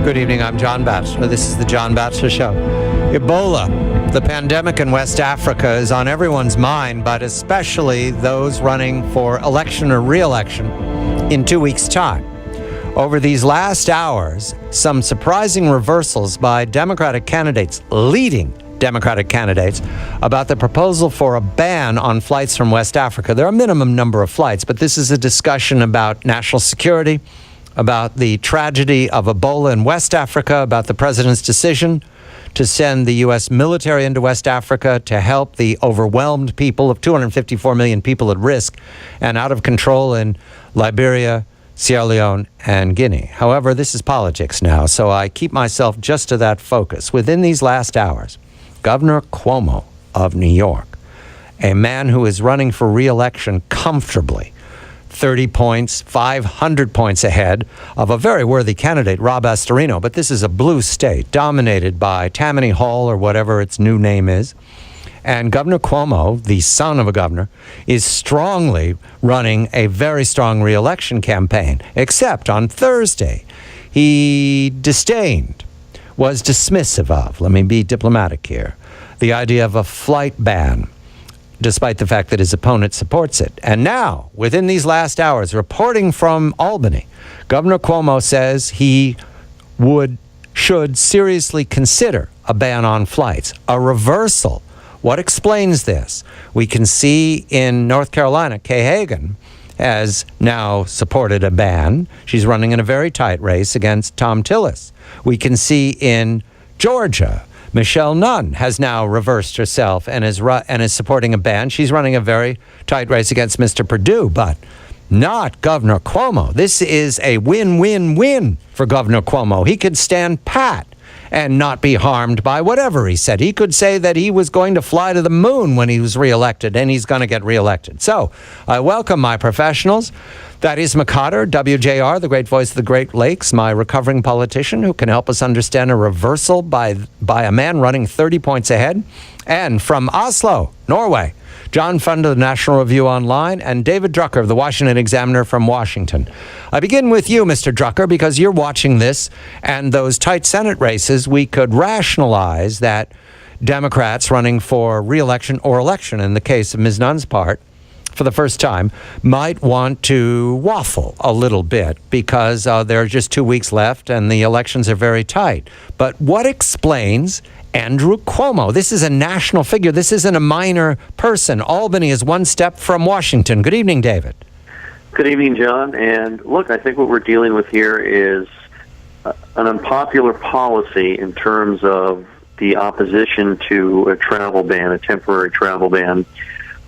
Good evening, I'm John Batchelor. This is the John Batchelor Show. Ebola, the pandemic in West Africa, is on everyone's mind, but especially those running for election or re-election in 2 weeks' time. Over these last hours, some surprising reversals by Democratic candidates, leading Democratic candidates, about the proposal for a ban on flights from West Africa. There are a minimum number of flights, but this is a discussion about national security, about the tragedy of Ebola in West Africa, about the president's decision to send the U.S. military into West Africa to help the overwhelmed people of 254 million people at risk and out of control in Liberia, Sierra Leone, and Guinea. However, this is politics now, so I keep myself just to that focus. Within these last hours, Governor Cuomo of New York, a man who is running for re-election comfortably, 30 points, 500 points ahead of a very worthy candidate, Rob Astorino. But this is a blue state dominated by Tammany Hall or whatever its new name is. And Governor Cuomo, the son of a governor, is strongly running a very strong re-election campaign. Except on Thursday, he was dismissive of, let me be diplomatic here, the idea of a flight ban, despite the fact that his opponent supports it. And now, within these last hours, reporting from Albany, Governor Cuomo says he should seriously consider a ban on flights, a reversal. What explains this? We can see in North Carolina, Kay Hagan has now supported a ban. She's running in a very tight race against Tom Tillis. We can see in Georgia, Michelle Nunn has now reversed herself and is supporting a ban. She's running a very tight race against Mr. Perdue, but not Governor Cuomo. This is a win-win-win for Governor Cuomo. He could stand pat and not be harmed by whatever he said. He could say that he was going to fly to the moon when he was reelected, and he's going to get reelected. So I welcome my professionals. Thaddeus McCotter, WJR, the great voice of the Great Lakes, my recovering politician who can help us understand a reversal by a man running 30 points ahead. And from Oslo, Norway, John Fund of the National Review Online, and David Drucker of the Washington Examiner from Washington. I begin with you, Mr. Drucker, because you're watching this and those tight Senate races. We could rationalize that Democrats running for re-election or election, in the case of Ms. Nunn's part, for the first time, might want to waffle a little bit because there are just 2 weeks left and the elections are very tight. But what explains Andrew Cuomo? This is a national figure. This isn't a minor person. Albany is one step from Washington. Good evening, David. Good evening, John. And look, I think what we're dealing with here is an unpopular policy in terms of the opposition to a travel ban, a temporary travel ban.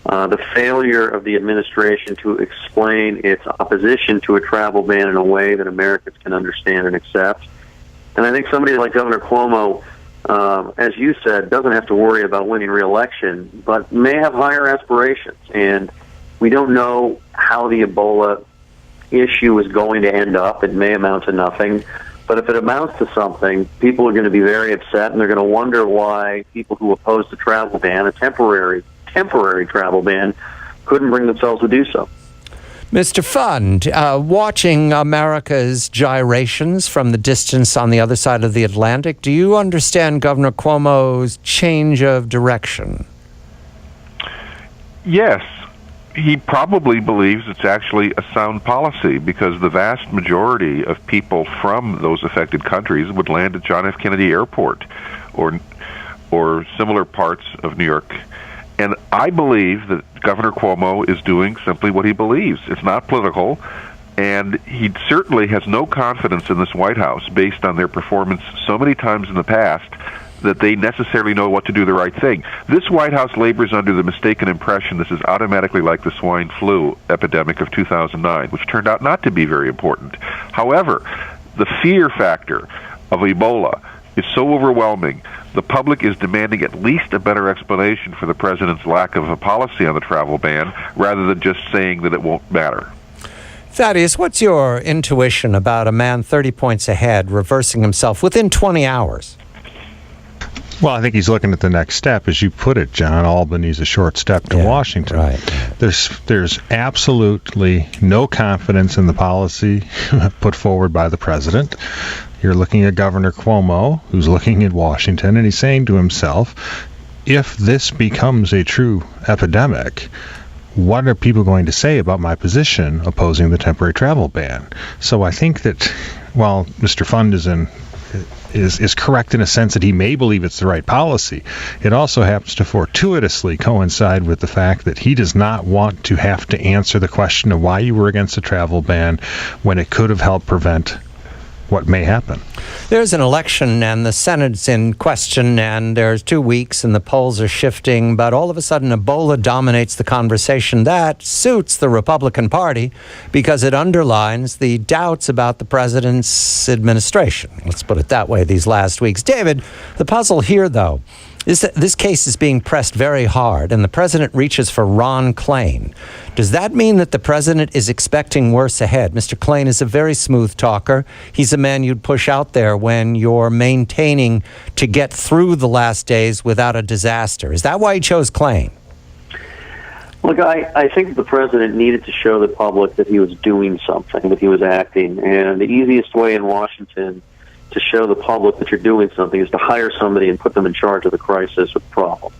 The failure of the administration to explain its opposition to a travel ban in a way that Americans can understand and accept. And I think somebody like Governor Cuomo, as you said, doesn't have to worry about winning re-election, but may have higher aspirations. And we don't know how the Ebola issue is going to end up. It may amount to nothing. But if it amounts to something, people are going to be very upset, and they're going to wonder why people who oppose the travel ban, a temporary travel ban, couldn't bring themselves to do so. Mr. Fund, watching America's gyrations from the distance on the other side of the Atlantic, do you understand Governor Cuomo's change of direction? Yes. He probably believes it's actually a sound policy because the vast majority of people from those affected countries would land at John F. Kennedy Airport or similar parts of New York. And I believe that Governor Cuomo is doing simply what he believes. It's not political, and he certainly has no confidence in this White House based on their performance so many times in the past that they necessarily know what to do the right thing. This White House labors under the mistaken impression this is automatically like the swine flu epidemic of 2009, which turned out not to be very important. However, the fear factor of Ebola is so overwhelming, the public is demanding at least a better explanation for the president's lack of a policy on the travel ban, rather than just saying that it won't matter. Thaddeus, what's your intuition about a man 30 points ahead reversing himself within 20 hours? Well, I think he's looking at the next step. As you put it, John, Albany's a short step to Washington. Right. There's absolutely no confidence in the policy put forward by the president. You're looking at Governor Cuomo, who's looking at Washington, and he's saying to himself, if this becomes a true epidemic, what are people going to say about my position opposing the temporary travel ban? So I think that while Mr. Fund is correct in a sense that he may believe it's the right policy, it also happens to fortuitously coincide with the fact that he does not want to have to answer the question of why you were against the travel ban when it could have helped prevent what may happen. There's an election and the Senate's in question, and there's 2 weeks and the polls are shifting, but all of a sudden Ebola dominates the conversation. That suits the Republican Party because it underlines the doubts about the president's administration. Let's put it that way these last weeks. David, the puzzle here, though, is that this case is being pressed very hard, and the president reaches for Ron Klain. Does that mean that the president is expecting worse ahead? Mr. Klain is a very smooth talker. He's a man you'd push out there when you're maintaining to get through the last days without a disaster. Is that why he chose Klain? Look, I think the president needed to show the public that he was doing something, that he was acting, and the easiest way in Washington to show the public that you're doing something is to hire somebody and put them in charge of the crisis or the problem.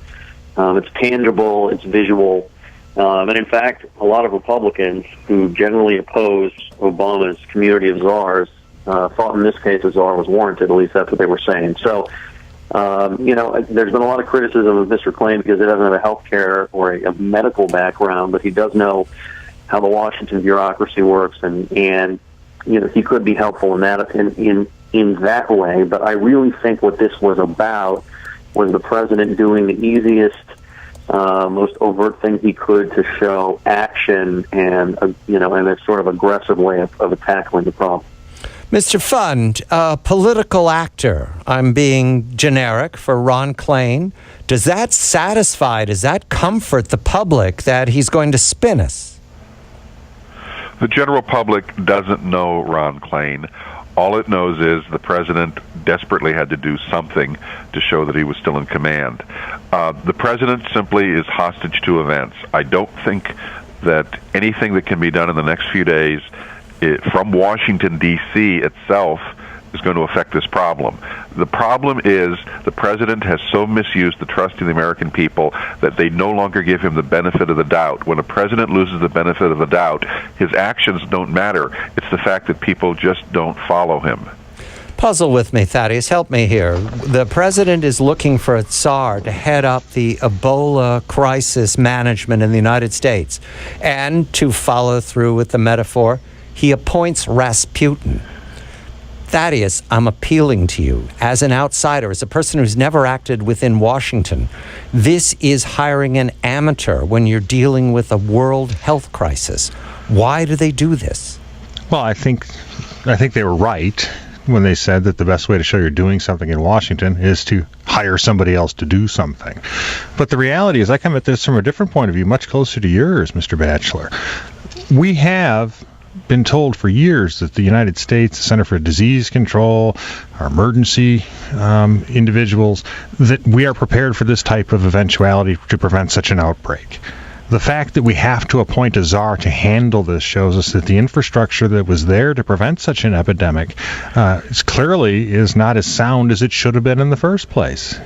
It's tangible, it's visual, and in fact, a lot of Republicans who generally oppose Obama's community of czars thought in this case a czar was warranted, at least that's what they were saying. So, there's been a lot of criticism of Mr. Klain because he doesn't have a health care or a medical background, but he does know how the Washington bureaucracy works, and he could be helpful in that in that way. But I really think what this was about was the president doing the easiest, most overt thing he could to show action and a sort of aggressive way of tackling the problem. Mr. Fund, a political actor, I'm being generic, for Ron Klain. Does that satisfy, does that comfort the public that he's going to spin us? The general public doesn't know Ron Klain. All it knows is the president desperately had to do something to show that he was still in command. The president simply is hostage to events. I don't think that anything that can be done in the next few days from Washington, D.C. itself is going to affect this problem. The problem is the president has so misused the trust of the American people that they no longer give him the benefit of the doubt. When a president loses the benefit of the doubt, his actions don't matter. It's the fact that people just don't follow him. Puzzle with me, Thaddeus. Help me here. The president is looking for a czar to head up the Ebola crisis management in the United States. And to follow through with the metaphor, he appoints Rasputin. Thaddeus, I'm appealing to you as an outsider, as a person who's never acted within Washington. This is hiring an amateur when you're dealing with a world health crisis. Why do they do this? Well, I think they were right when they said that the best way to show you're doing something in Washington is to hire somebody else to do something. But the reality is I come at this from a different point of view, much closer to yours, Mr. Batchelor. We have been told for years that the United States, the Center for Disease Control, our emergency individuals, that we are prepared for this type of eventuality to prevent such an outbreak. The fact that we have to appoint a czar to handle this shows us that the infrastructure that was there to prevent such an epidemic clearly is not as sound as it should have been in the first place.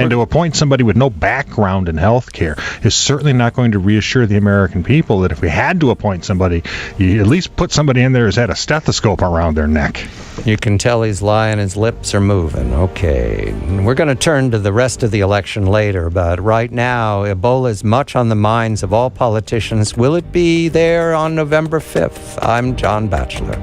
And to appoint somebody with no background in health care is certainly not going to reassure the American people that if we had to appoint somebody, you at least put somebody in there who's had a stethoscope around their neck. You can tell he's lying, his lips are moving. Okay. We're going to turn to the rest of the election later, but right now, Ebola is much on the minds of all politicians. Will it be there on November 5th? I'm John Batchelor.